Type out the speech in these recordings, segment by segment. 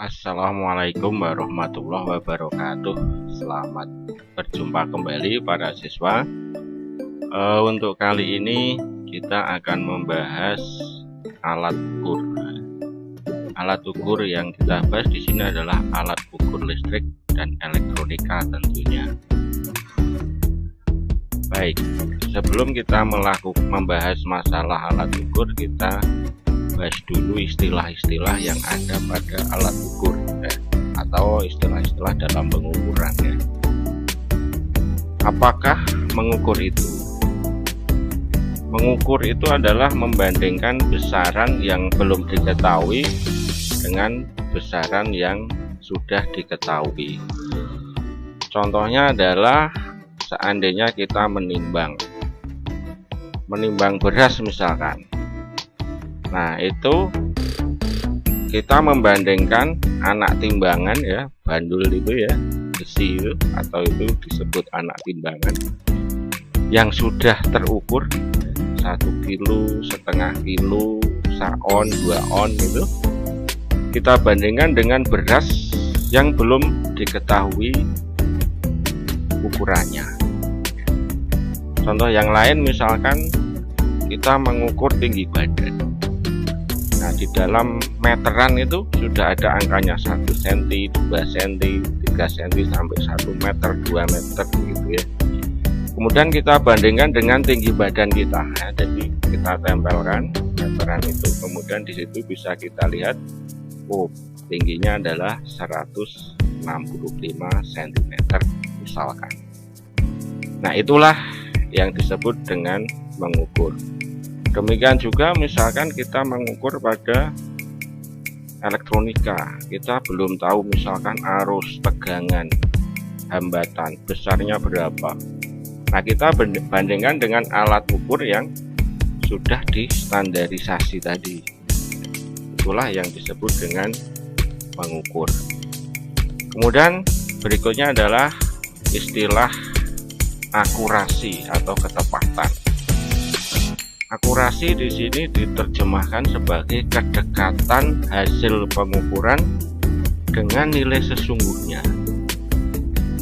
Assalamualaikum warahmatullahi wabarakatuh. Selamat berjumpa kembali para siswa. Untuk kali ini kita akan membahas alat ukur. Alat ukur yang kita bahas di sini adalah alat ukur listrik dan elektronika tentunya. Baik, sebelum kita membahas masalah alat ukur, kita bahas dulu istilah-istilah yang ada pada alat ukur atau istilah-istilah dalam pengukuran ya. Apakah mengukur itu? Mengukur itu adalah membandingkan besaran yang belum diketahui dengan besaran yang sudah diketahui. Contohnya adalah seandainya kita menimbang beras misalkan. Nah, itu kita membandingkan anak timbangan ya, bandul itu ya, besi itu, atau itu disebut anak timbangan yang sudah terukur 1 kilo, setengah kilo, saon, 2 on itu, kita bandingkan dengan beras yang belum diketahui ukurannya. Contoh yang lain misalkan kita mengukur tinggi badan. Nah, di dalam meteran itu sudah ada angkanya 1 cm, 2 cm, 3 cm sampai 1 meter, 2 meter gitu ya. Kemudian kita bandingkan dengan tinggi badan kita. Nah, jadi kita tempelkan meteran itu, kemudian di situ bisa kita lihat, tingginya adalah 165 cm misalkan. Nah, itulah yang disebut dengan mengukur. Demikian juga misalkan kita mengukur pada elektronika, kita belum tahu misalkan arus, tegangan, hambatan, besarnya berapa. Nah, kita bandingkan dengan alat ukur yang sudah distandarisasi tadi. Itulah yang disebut dengan mengukur. Kemudian berikutnya adalah istilah akurasi atau ketepatan. Akurasi di sini diterjemahkan sebagai kedekatan hasil pengukuran dengan nilai sesungguhnya.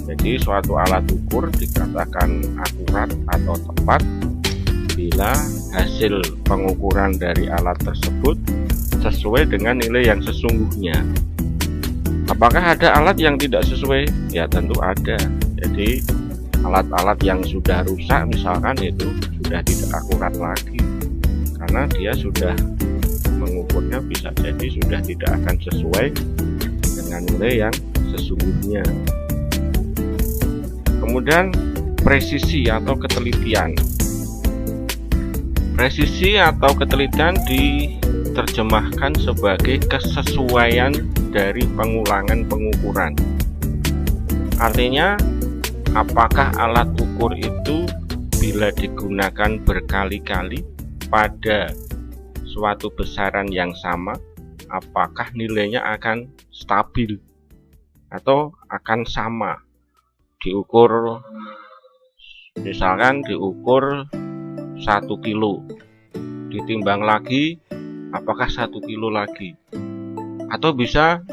Jadi suatu alat ukur dikatakan akurat atau tepat bila hasil pengukuran dari alat tersebut sesuai dengan nilai yang sesungguhnya. Apakah ada alat yang tidak sesuai? Ya, tentu ada. Jadi alat-alat yang sudah rusak misalkan itu sudah tidak akurat lagi, karena dia sudah mengukurnya bisa jadi sudah tidak akan sesuai dengan nilai yang sesungguhnya. Kemudian presisi atau ketelitian. Presisi atau ketelitian diterjemahkan sebagai kesesuaian dari pengulangan pengukuran. Artinya, apakah alat ukur itu bila digunakan berkali-kali pada suatu besaran yang sama, apakah nilainya akan stabil atau akan sama? Diukur misalkan diukur 1 kilo, ditimbang lagi apakah 1 kilo lagi, atau bisa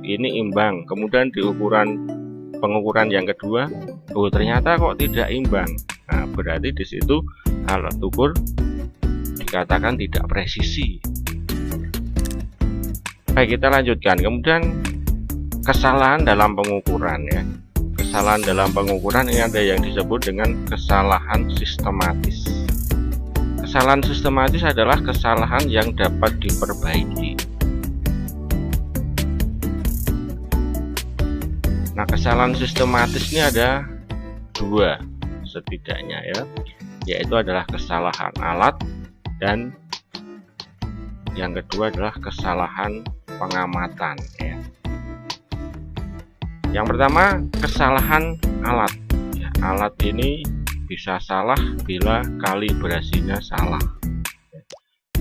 ini imbang, kemudian di pengukuran yang kedua, ternyata kok tidak imbang. Nah, berarti di situ alat ukur dikatakan tidak presisi. Baik, kita lanjutkan. Kemudian kesalahan dalam pengukuran ya. Kesalahan dalam pengukuran ini ada yang disebut dengan kesalahan sistematis. Kesalahan sistematis adalah kesalahan yang dapat diperbaiki. Nah, kesalahan sistematis ini ada 2 setidaknya ya, yaitu adalah kesalahan alat dan yang kedua adalah kesalahan pengamatan ya. Yang pertama, kesalahan alat ya. Alat ini bisa salah bila kalibrasinya salah.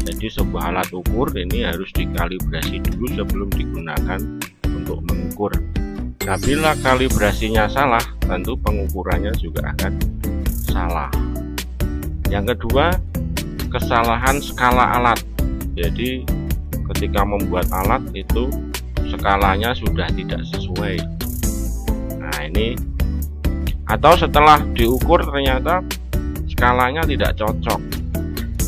Jadi sebuah alat ukur ini harus dikalibrasi dulu sebelum digunakan untuk mengukur. Nah, bila kalibrasinya salah, tentu pengukurannya juga akan salah. Yang kedua, kesalahan skala alat. Jadi ketika membuat alat itu skalanya sudah tidak sesuai. Nah ini, atau setelah diukur ternyata skalanya tidak cocok.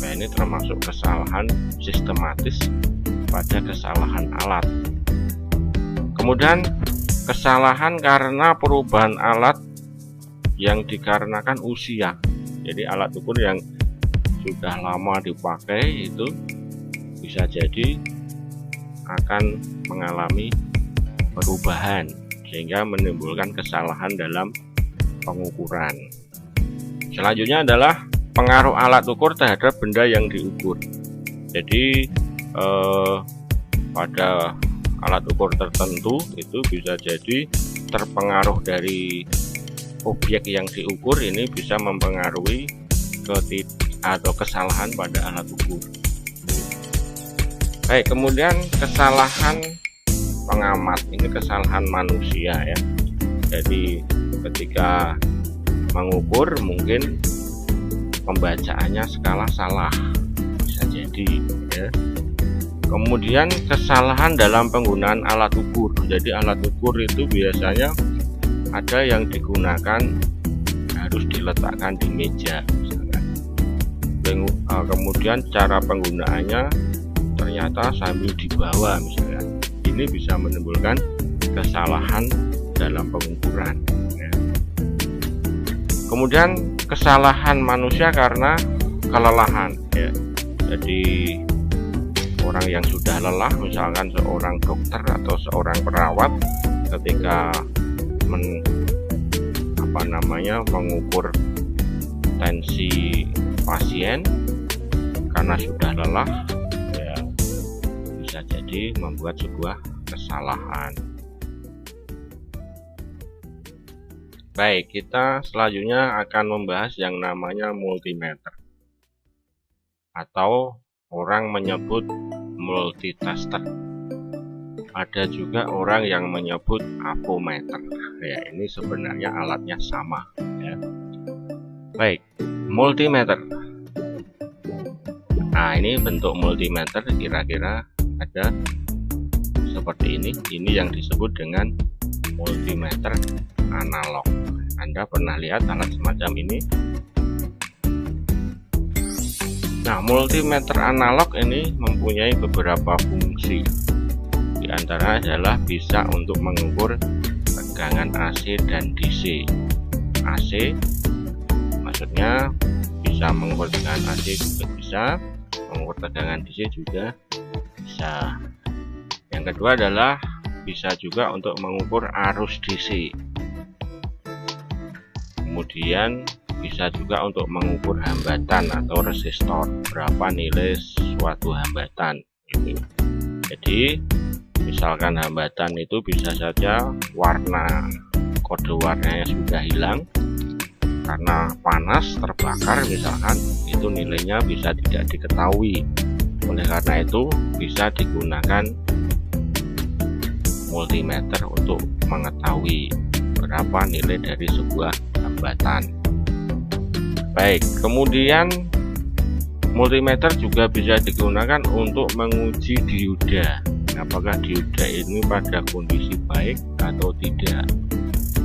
Nah ini termasuk kesalahan sistematis pada kesalahan alat. Kemudian kesalahan karena perubahan alat yang dikarenakan usia. Jadi alat ukur yang sudah lama dipakai itu bisa jadi akan mengalami perubahan sehingga menimbulkan kesalahan dalam pengukuran. Selanjutnya adalah pengaruh alat ukur terhadap benda yang diukur. Jadi pada alat ukur tertentu itu bisa jadi terpengaruh dari objek yang diukur, ini bisa mempengaruhi atau kesalahan pada alat ukur. Baik, kemudian kesalahan pengamat, ini kesalahan manusia ya. Jadi ketika mengukur mungkin pembacaannya skala salah, bisa jadi ya. Kemudian kesalahan dalam penggunaan alat ukur. Jadi alat ukur itu biasanya ada yang digunakan harus diletakkan di meja misalkan. Kemudian cara penggunaannya ternyata sambil dibawa misalnya. Ini bisa menimbulkan kesalahan dalam pengukuran ya. Kemudian kesalahan manusia karena kelelahan ya. Jadi orang yang sudah lelah, misalkan seorang dokter atau seorang perawat, ketika mengukur tensi pasien karena sudah lelah ya, bisa jadi membuat sebuah kesalahan. Baik, kita selanjutnya akan membahas yang namanya multimeter, atau orang menyebut multitester. Ada juga orang yang menyebut apometer. Ya, ini sebenarnya alatnya sama ya. Baik, multimeter. Nah, ini bentuk multimeter kira-kira ada seperti ini. Ini yang disebut dengan multimeter analog. Anda pernah lihat alat semacam ini? Nah, multimeter analog ini mempunyai beberapa fungsi. Di antara adalah bisa untuk mengukur tegangan AC dan DC. AC maksudnya bisa mengukur tegangan AC juga bisa, mengukur tegangan DC juga bisa. Yang kedua adalah bisa juga untuk mengukur arus DC. Kemudian bisa juga untuk mengukur hambatan atau resistor, berapa nilai suatu hambatan itu. Jadi misalkan hambatan itu bisa saja warna, kode warnanya sudah hilang karena panas terbakar misalkan, itu nilainya bisa tidak diketahui. Oleh karena itu bisa digunakan multimeter untuk mengetahui berapa nilai dari sebuah hambatan. Baik, kemudian multimeter juga bisa digunakan untuk menguji dioda. Apakah dioda ini pada kondisi baik atau tidak.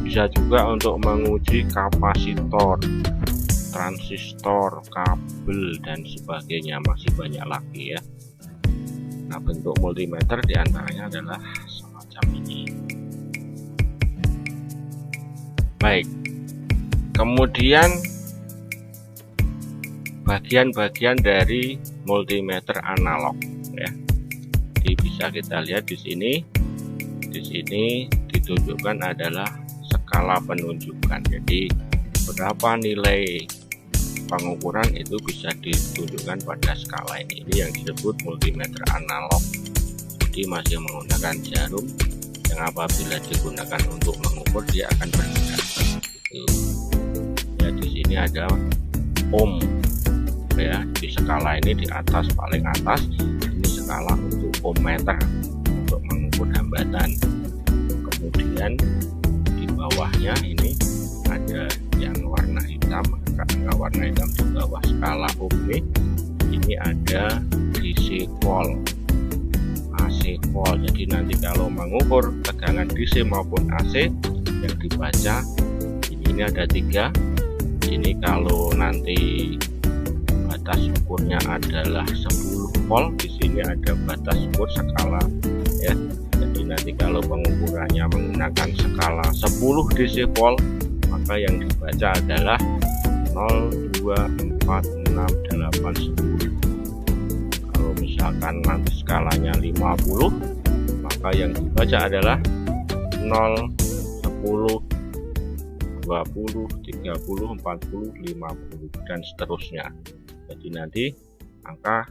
Bisa juga untuk menguji kapasitor, transistor, kabel dan sebagainya, masih banyak lagi ya. Nah, bentuk multimeter diantaranya adalah semacam ini. Baik, kemudian bagian-bagian dari multimeter analog ya. Jadi bisa kita lihat di sini. Di sini ditunjukkan adalah skala penunjukan. Jadi berapa nilai pengukuran itu bisa ditunjukkan pada skala ini. Ini yang disebut multimeter analog. Jadi masih menggunakan jarum yang apabila digunakan untuk mengukur dia akan bergerak. Ya, di sini ada ohm ya, di skala ini di atas, paling atas ini skala untuk ohmmeter untuk mengukur hambatan. Kemudian di bawahnya ini ada yang warna hitam, angka warna hitam di bawah skala ohm ini ada DC volt, AC volt. Jadi nanti kalau mengukur tegangan DC maupun AC yang dibaca ini ada 3. Ini kalau nanti batas ukurnya adalah 10 volt, di sini ada batas ukur skala ya. Jadi nanti kalau pengukurannya menggunakan skala 10 DC volt, maka yang dibaca adalah 0, 2, 4, 6, 8, 10. Kalau misalkan nanti skalanya 50, maka yang dibaca adalah 0, 10, 20, 30, 40, 50 dan seterusnya. Jadi nanti angka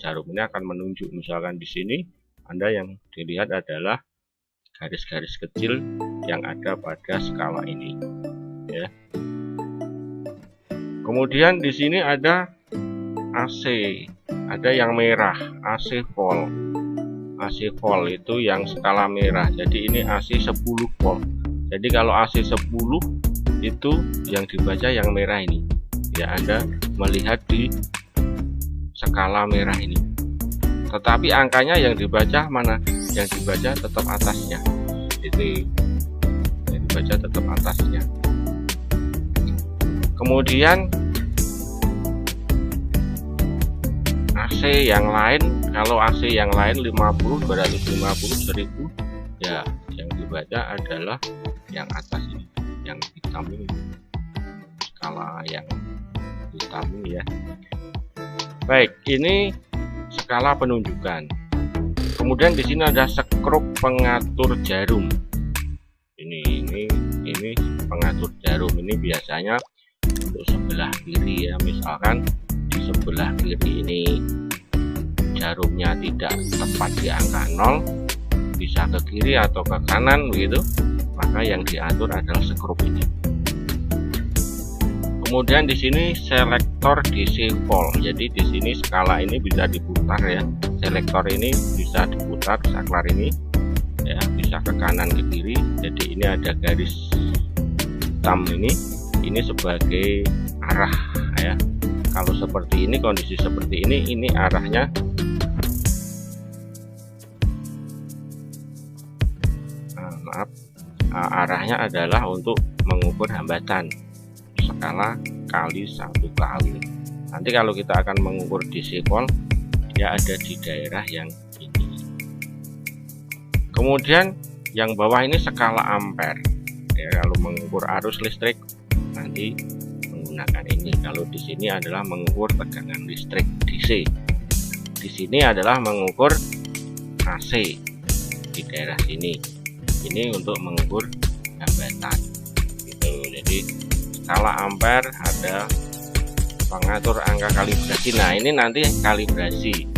jarum ini akan menunjuk, misalkan di sini Anda yang dilihat adalah garis-garis kecil yang ada pada skala ini ya. Kemudian di sini ada AC, ada yang merah, AC volt. AC volt itu yang skala merah. Jadi ini AC 10 volt. Jadi kalau AC 10 itu yang dibaca yang merah ini. Ya, Anda melihat di skala merah ini. Tetapi angkanya yang dibaca mana? Yang dibaca tetap atasnya. Jadi yang dibaca tetap atasnya. Kemudian AC yang lain, kalau AC yang lain 50, 250, 1000 ya, yang dibaca adalah yang atas ini, yang hitam ini, skala yang hitam ini ya. Baik, ini skala penunjukan. Kemudian di sini ada skrup pengatur jarum. Ini pengatur jarum. Ini biasanya untuk sebelah kiri ya. Misalkan di sebelah kiri ini jarumnya tidak tepat di angka 0, bisa ke kiri atau ke kanan begitu, maka yang diatur adalah skrup ini. Kemudian di sini selektor DC volt. Jadi di sini skala ini bisa diputar ya. Selektor ini bisa diputar, saklar ini ya, bisa ke kanan ke kiri. Jadi ini ada garis hitam ini sebagai arah ya. Kalau seperti ini, kondisi seperti ini arahnya arahnya adalah untuk mengukur hambatan skala kali 1 kali. Nanti kalau kita akan mengukur DC volt, dia ada di daerah yang ini. Kemudian yang bawah ini skala ampere ya, kalau mengukur arus listrik nanti menggunakan ini. Kalau di sini adalah mengukur tegangan listrik DC, di sini adalah mengukur AC di daerah sini. Ini untuk mengukur hambatan gitu. Jadi skala ampere ada pengatur angka kalibrasi. Nah, ini nanti kalibrasi.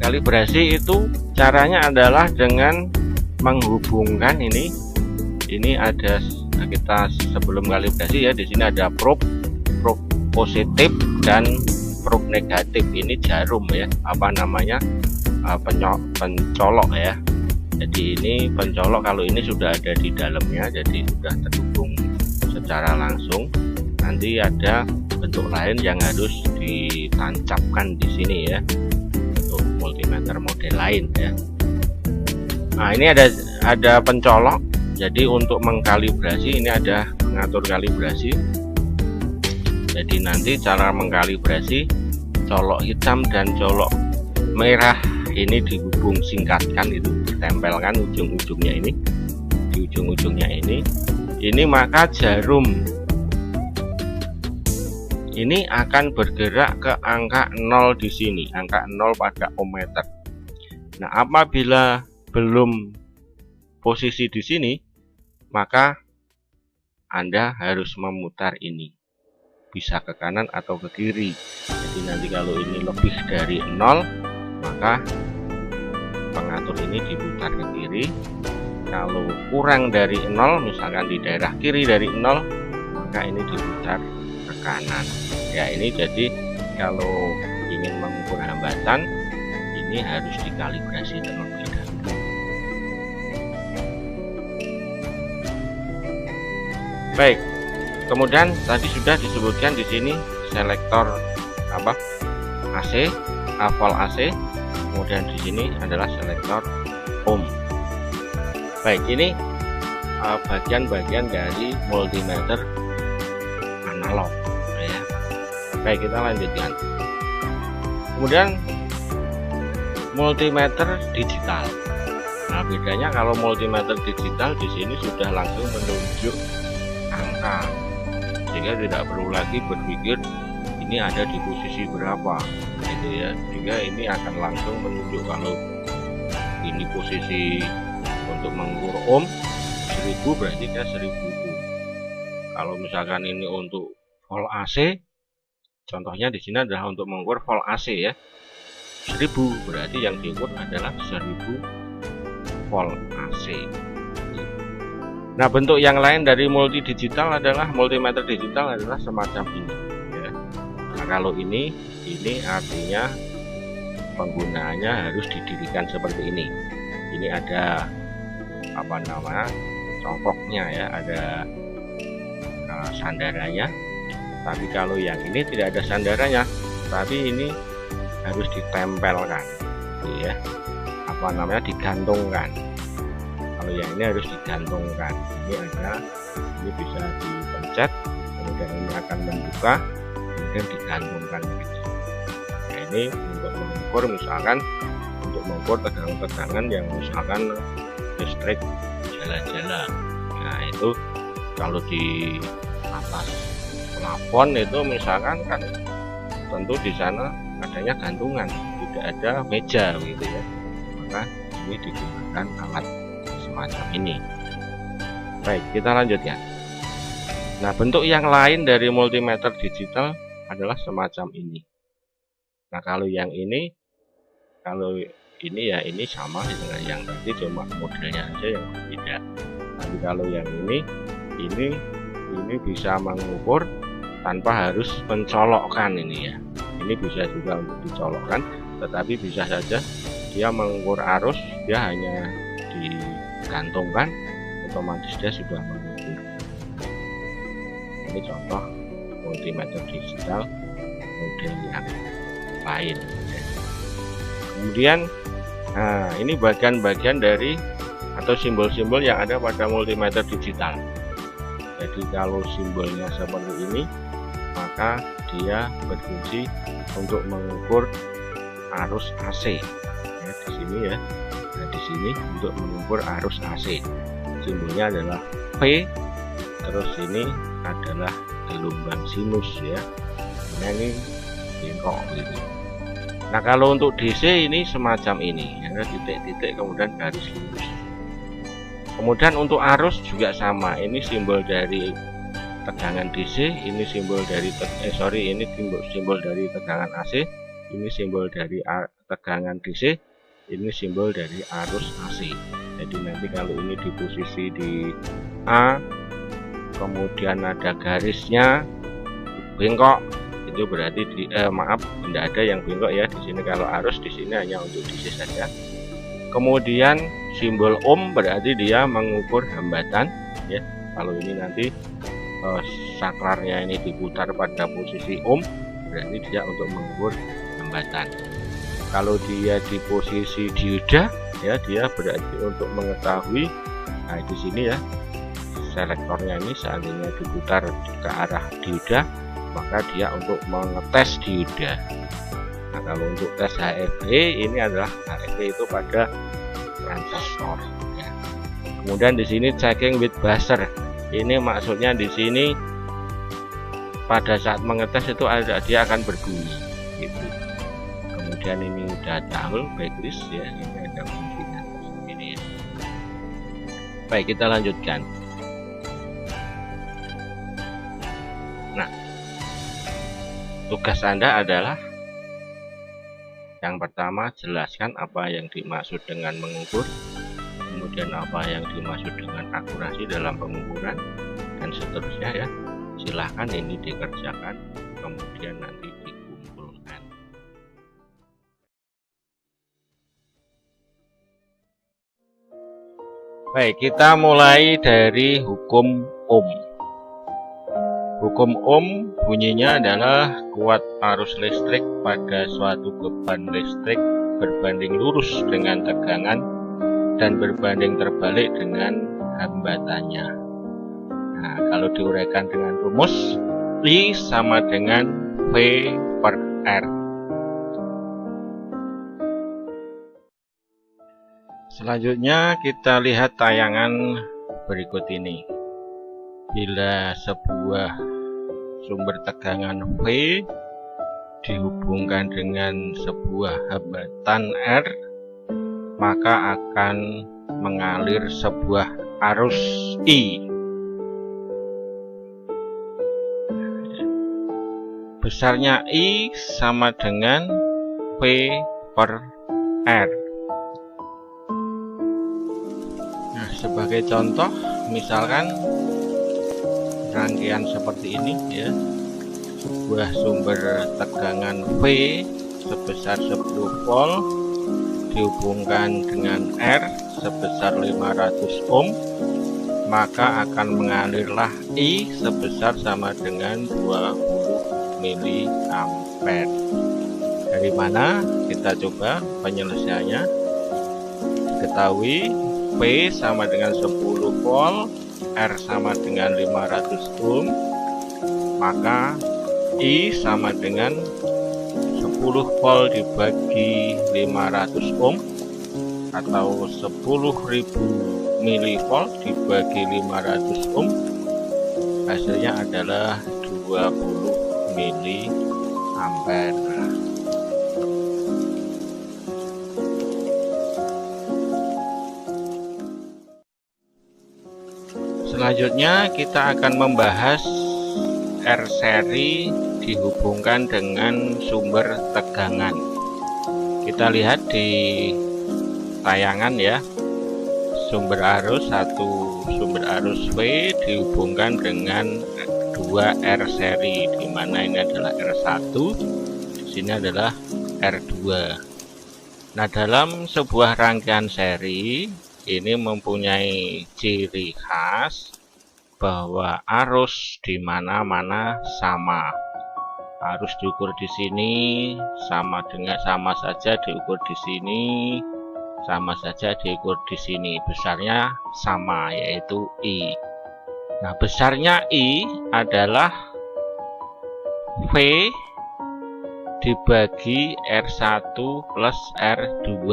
Kalibrasi itu caranya adalah dengan menghubungkan ini ada, kita sebelum kalibrasi ya, di sini ada probe positif dan probe negatif. Ini jarum ya, apa namanya, pencolok ya. Jadi ini pencolok, kalau ini sudah ada di dalamnya, jadi sudah terhubung secara langsung. Nanti ada bentuk lain yang harus ditancapkan di sini ya, untuk multimeter model lain ya. Nah, ini ada pencolok. Jadi untuk mengkalibrasi ini ada pengatur kalibrasi. Jadi nanti cara mengkalibrasi colok hitam dan colok merah ini dihubung, singkatkan itu, ditempelkan ujung-ujungnya ini, di ujung-ujungnya ini maka jarum ini akan bergerak ke angka 0 di sini, angka 0 pada ohmmeter. Nah, apabila belum posisi di sini, maka Anda harus memutar ini, bisa ke kanan atau ke kiri. Jadi nanti kalau ini lebih dari 0, maka pengatur ini diputar ke kiri. Kalau kurang dari 0, misalkan di daerah kiri dari 0, maka ini diputar ke kanan ya. Ini jadi kalau ingin mengukur hambatan ini harus dikalibrasi terlebih dahulu. Baik, kemudian tadi sudah disebutkan di sini selektor AC, volt AC. kemudian di sini adalah selektor ohm. Baik, ini bagian-bagian dari multimeter analog ya. Baik, kita lanjutkan. Kemudian multimeter digital. Nah, bedanya kalau multimeter digital di sini sudah langsung menunjuk angka, sehingga tidak perlu lagi berpikir ini ada di posisi berapa gitu ya. Sehingga ini akan langsung menunjuk kalau ini posisi untuk mengukur ohm 1000 berarti dia 1000 ohm. Kalau misalkan ini untuk volt AC, contohnya di sini adalah untuk mengukur volt AC ya, 1000 berarti yang diukur adalah 1000 volt AC. Nah, bentuk yang lain dari multimeter digital adalah semacam ini ya. Nah, kalau ini artinya penggunaannya harus didirikan seperti ini. Ini ada congkoknya ya, ada sandarannya. Tapi kalau yang ini tidak ada sandarannya, tapi ini harus ditempelkan ya, digantungkan. Kalau yang ini harus digantungkan. Ini bisa dipencet, kemudian ini akan membuka, kemudian digantungkan. Nah, ini untuk mengukur misalkan tegangan-tegangan yang misalkan listrik jala-jala. Nah, itu kalau di atas plafon itu misalkan kan tentu di sana adanya gantungan, tidak ada meja gitu ya. Maka ini digunakan alat semacam ini. Baik, kita lanjutkan. Nah, bentuk yang lain dari multimeter digital adalah semacam ini. Nah, kalau ini ya ini sama dengan yang tadi, cuma modelnya aja yang berbeda. Tapi kalau yang ini bisa mengukur tanpa harus mencolokkan ini ya. Ini bisa juga untuk dicolokkan, tetapi bisa saja dia mengukur arus, dia hanya digantungkan, otomatis dia sudah mengukur. Ini contoh multimeter digital model yang lain. Kemudian, nah ini bagian-bagian dari atau simbol-simbol yang ada pada multimeter digital. Jadi kalau simbolnya seperti ini, maka dia berfungsi untuk mengukur arus AC ya, di sini ya. Nah, di sini untuk mengukur arus AC, simbolnya adalah P, terus ini adalah gelombang sinus ya. Nah, ini bengkok gitu. Nah, kalau untuk DC ini semacam ini ya, titik-titik kemudian garis lurus. Kemudian untuk arus juga sama, ini simbol dari tegangan DC, ini simbol dari simbol dari tegangan AC, ini simbol dari tegangan DC, ini simbol dari arus AC. Jadi nanti kalau ini di posisi di A, kemudian ada garisnya bengkok, itu berarti tidak ada yang bengkok ya di sini. Kalau arus di sini hanya untuk DC saja. Kemudian simbol ohm berarti dia mengukur hambatan ya. Kalau ini nanti saklarnya ini diputar pada posisi ohm, berarti dia untuk mengukur hambatan. Kalau dia di posisi dioda ya, dia berarti untuk mengetahui. Nah, di sini ya, selektornya ini seandainya diputar ke arah dioda, maka dia untuk mengetes dioda. Nah, kalau untuk tes HFE, ini adalah HFE itu pada transistor ya. Kemudian di sini checking with buzzer, ini maksudnya di sini pada saat mengetes itu dia akan berbunyi gitu. Kemudian ini udah tahu backlist ya, ini ada fungsinya ini ya. Baik, kita lanjutkan. Nah, tugas Anda adalah yang pertama, jelaskan apa yang dimaksud dengan mengukur, kemudian apa yang dimaksud dengan akurasi dalam pengukuran, dan seterusnya ya. Silahkan ini dikerjakan, kemudian nanti dikumpulkan. Baik, kita mulai dari hukum Ohm. Hukum Ohm bunyinya adalah kuat arus listrik pada suatu beban listrik berbanding lurus dengan tegangan dan berbanding terbalik dengan hambatannya. Nah, kalau diuraikan dengan rumus, I sama dengan V per R. Selanjutnya kita lihat tayangan berikut ini. Bila sebuah sumber tegangan V dihubungkan dengan sebuah hambatan R, maka akan mengalir sebuah arus I. Besarnya I sama dengan V per R. Nah, sebagai contoh, misalkan rangkaian seperti ini ya, sebuah sumber tegangan V sebesar 10 volt dihubungkan dengan R sebesar 500 ohm, maka akan mengalirlah I sebesar sama dengan 20 miliampere. Dari mana? Kita coba penyelesaiannya. Ketahui V sama dengan 10 volt, R sama dengan 500 ohm, maka I sama dengan 10 volt dibagi 500 ohm atau 10.000 milivolt dibagi 500 ohm, hasilnya adalah 20 miliampere. Selanjutnya kita akan membahas R seri dihubungkan dengan sumber tegangan. Kita lihat di tayangan ya, sumber arus V dihubungkan dengan 2 R seri, di mana ini adalah R1, di sini adalah R2. Nah, dalam sebuah rangkaian seri ini mempunyai ciri khas bahwa arus di mana-mana sama. Arus diukur di sini sama saja diukur di sini, sama saja diukur di sini. Besarnya sama, yaitu I. Nah, besarnya I adalah V dibagi R1 plus R2.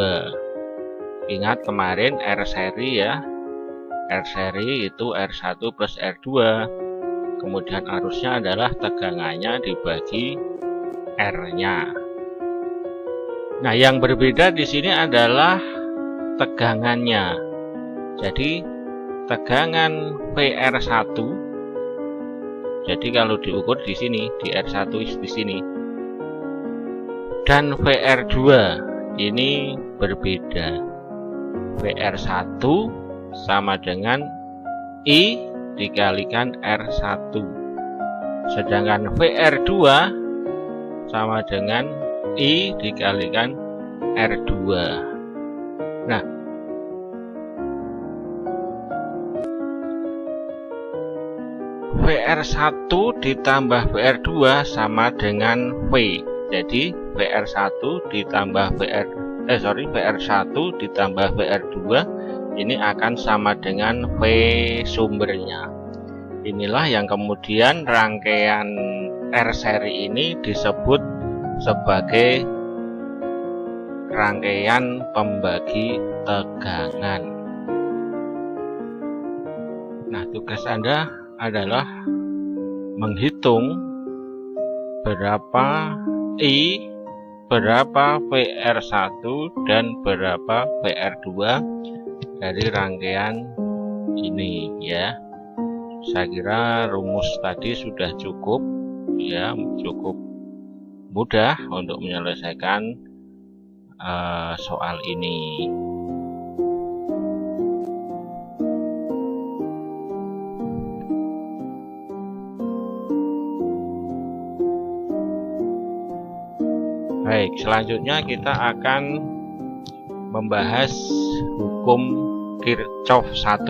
Ingat kemarin R seri ya, R seri itu R1 plus R2, kemudian arusnya adalah tegangannya dibagi R-nya. Nah, yang berbeda di sini adalah tegangannya. Jadi tegangan VR1, jadi kalau diukur di sini di R1 di sini, dan VR2 ini berbeda. VR1 sama dengan I dikalikan R1, sedangkan VR2 sama dengan I dikalikan R2. Nah, VR1 ditambah VR2 sama dengan V. Jadi VR1 ditambah VR1 ditambah VR2 ini akan sama dengan V sumbernya. Inilah yang kemudian rangkaian R seri ini disebut sebagai rangkaian pembagi tegangan. Nah, tugas Anda adalah menghitung berapa I, berapa VR1 dan berapa VR2 dari rangkaian ini ya. Saya kira rumus tadi sudah cukup ya, cukup mudah untuk menyelesaikan soal ini. Baik, selanjutnya kita akan membahas hukum Kirchhoff 1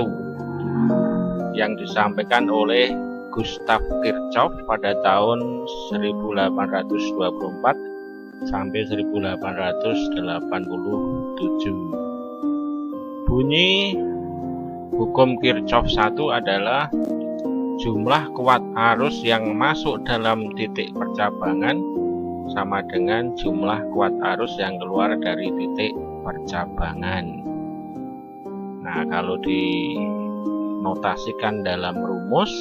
yang disampaikan oleh Gustav Kirchhoff pada tahun 1824 sampai 1887. Bunyi hukum Kirchhoff 1 adalah jumlah kuat arus yang masuk dalam titik percabangan sama dengan jumlah kuat arus yang keluar dari titik percabangan. Nah, kalau dinotasikan dalam rumus,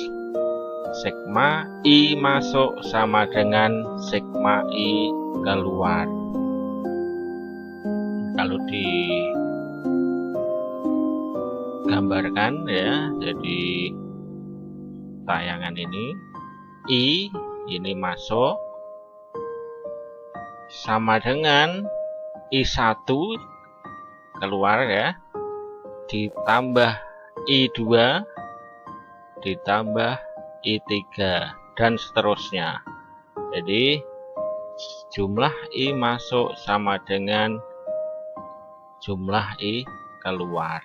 sigma I masuk sama dengan sigma I keluar. Kalau digambarkan ya, jadi tayangan ini masuk sama dengan I1 keluar ya, ditambah I2 ditambah I3 dan seterusnya. Jadi jumlah I masuk sama dengan jumlah I keluar.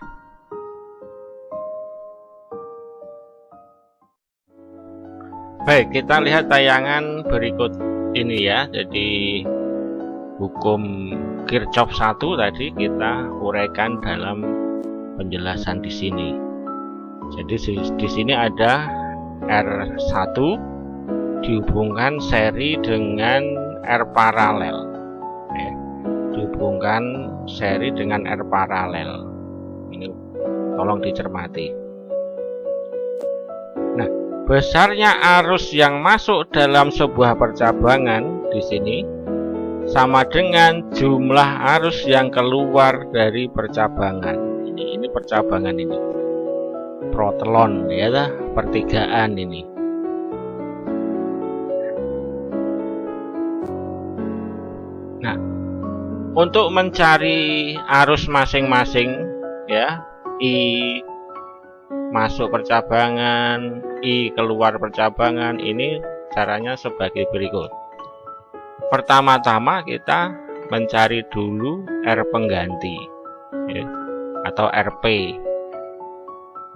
Baik, kita lihat tayangan berikut ini ya. Jadi hukum Kirchhoff 1 tadi kita uraikan dalam penjelasan di sini. Jadi di sini ada R1 dihubungkan seri dengan R paralel. Ya, dihubungkan seri dengan R paralel. Ini tolong dicermati. Nah, besarnya arus yang masuk dalam sebuah percabangan di sini sama dengan jumlah arus yang keluar dari percabangan. Ini percabangan ini. Protelon ya, pertigaan ini. Nah, untuk mencari arus masing-masing ya, I masuk percabangan, I keluar percabangan, ini caranya sebagai berikut. Pertama-tama kita mencari dulu R pengganti ya, atau RP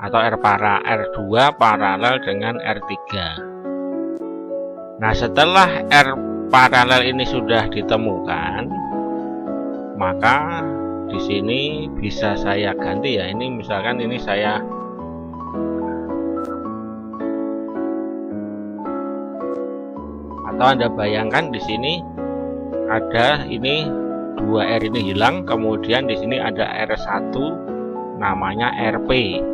atau R2 paralel dengan R3. Nah, setelah R paralel ini sudah ditemukan, maka di sini bisa saya ganti ya. Ini misalkan ini saya atau Anda bayangkan di sini ada ini 2R ini hilang, kemudian di sini ada R1 namanya RP.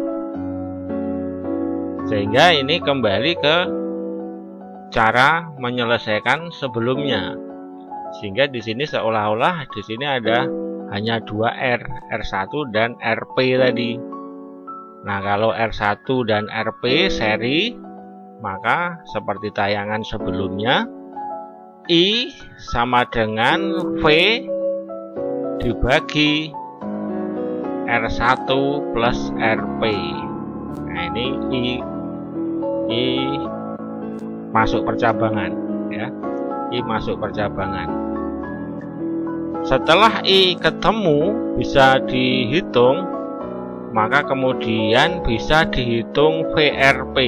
Sehingga ini kembali ke cara menyelesaikan sebelumnya. Sehingga di sini seolah-olah di sini ada hanya 2R, R1 dan RP tadi. Nah, kalau R1 dan RP seri, maka seperti tayangan sebelumnya, I sama dengan V dibagi R1 plus RP. Nah, ini I masuk percabangan ya. I masuk percabangan. Setelah I ketemu bisa dihitung, maka kemudian bisa dihitung VRP.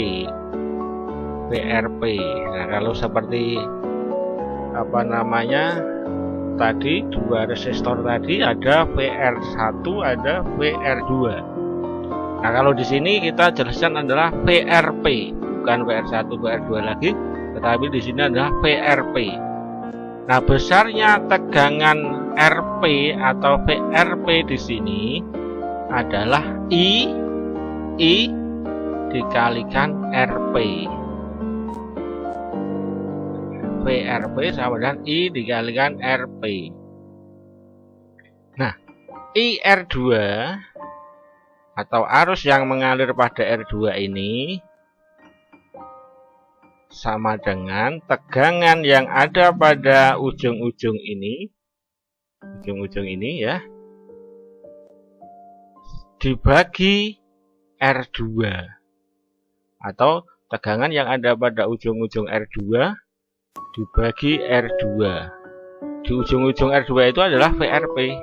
Nah, kalau seperti apa namanya tadi, dua resistor tadi ada VR1 ada VR2. Nah, kalau di sini kita jelaskan adalah VRP, bukan VR1 VR2 lagi, tetapi di sini adalah VRP. Nah, besarnya tegangan RP atau VRP di sini adalah I dikalikan RP. VRP sama dengan I dikalikan RP. Nah, IR2 atau arus yang mengalir pada R2 ini sama dengan tegangan yang ada pada ujung-ujung ini ya, dibagi R2, atau tegangan yang ada pada ujung-ujung R2 dibagi R2. Di ujung-ujung R2 itu adalah VRP.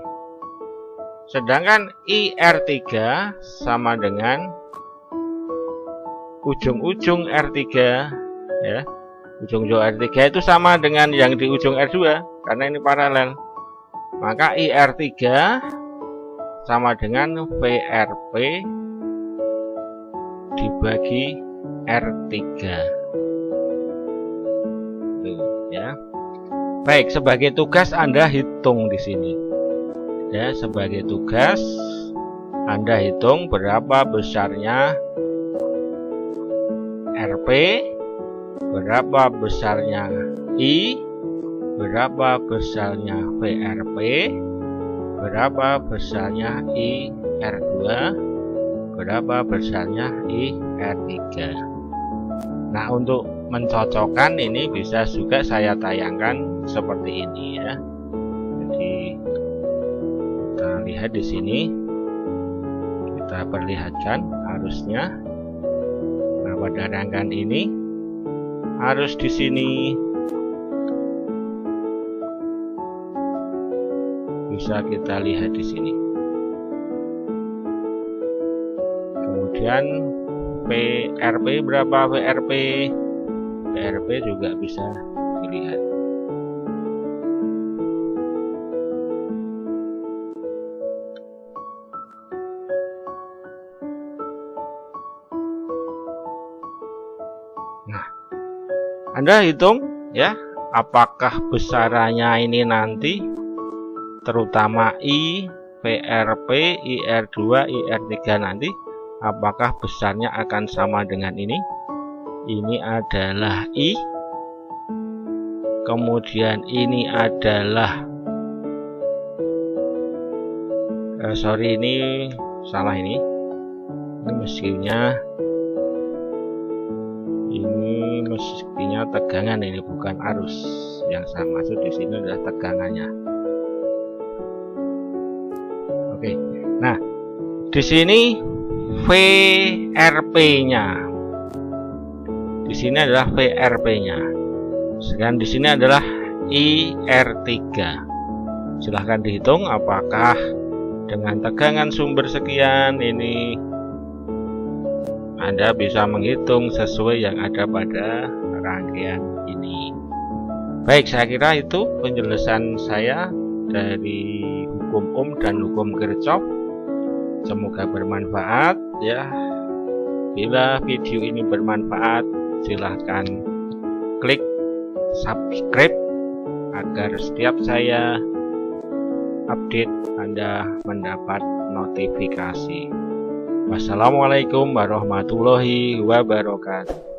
Sedangkan IR3 sama dengan ujung-ujung R3 ya. Ujung-ujung R3 itu sama dengan yang di ujung R2, karena ini paralel. Maka IR3 sama dengan VRP dibagi R3. Tuh, ya. Baik, sebagai tugas Anda hitung di sini. Ya, sebagai tugas Anda hitung berapa besarnya RP, berapa besarnya I, berapa besarnya VRP, berapa besarnya IR2, berapa besarnya IR3. Nah, untuk mencocokkan ini bisa juga saya tayangkan seperti ini ya. Jadi kita lihat di sini, kita perlihatkan arusnya. Nah, pada rangkaian ini arus di sini bisa kita lihat di sini. Kemudian VRP berapa, VRP juga bisa dilihat. Nah, Anda hitung ya, apakah besarannya ini nanti, terutama I, VRP, IR2, IR3 nanti, apakah besarnya akan sama dengan ini? Ini adalah I, kemudian ini adalah ini salah, ini mestinya tegangan, ini bukan arus. Yang saya maksud di sini adalah tegangannya. Oke, nah di sini VRP-nya, di sini adalah VRP-nya, sedangkan di sini adalah IR3. Silahkan dihitung apakah dengan tegangan sumber sekian ini Anda bisa menghitung sesuai yang ada pada rangkaian ini. Baik, saya kira itu penjelasan saya dari hukum dan hukum Kirchhoff. Semoga bermanfaat ya. Bila video ini bermanfaat, silahkan klik subscribe agar setiap saya update Anda mendapat notifikasi. Wassalamualaikum warahmatullahi wabarakatuh.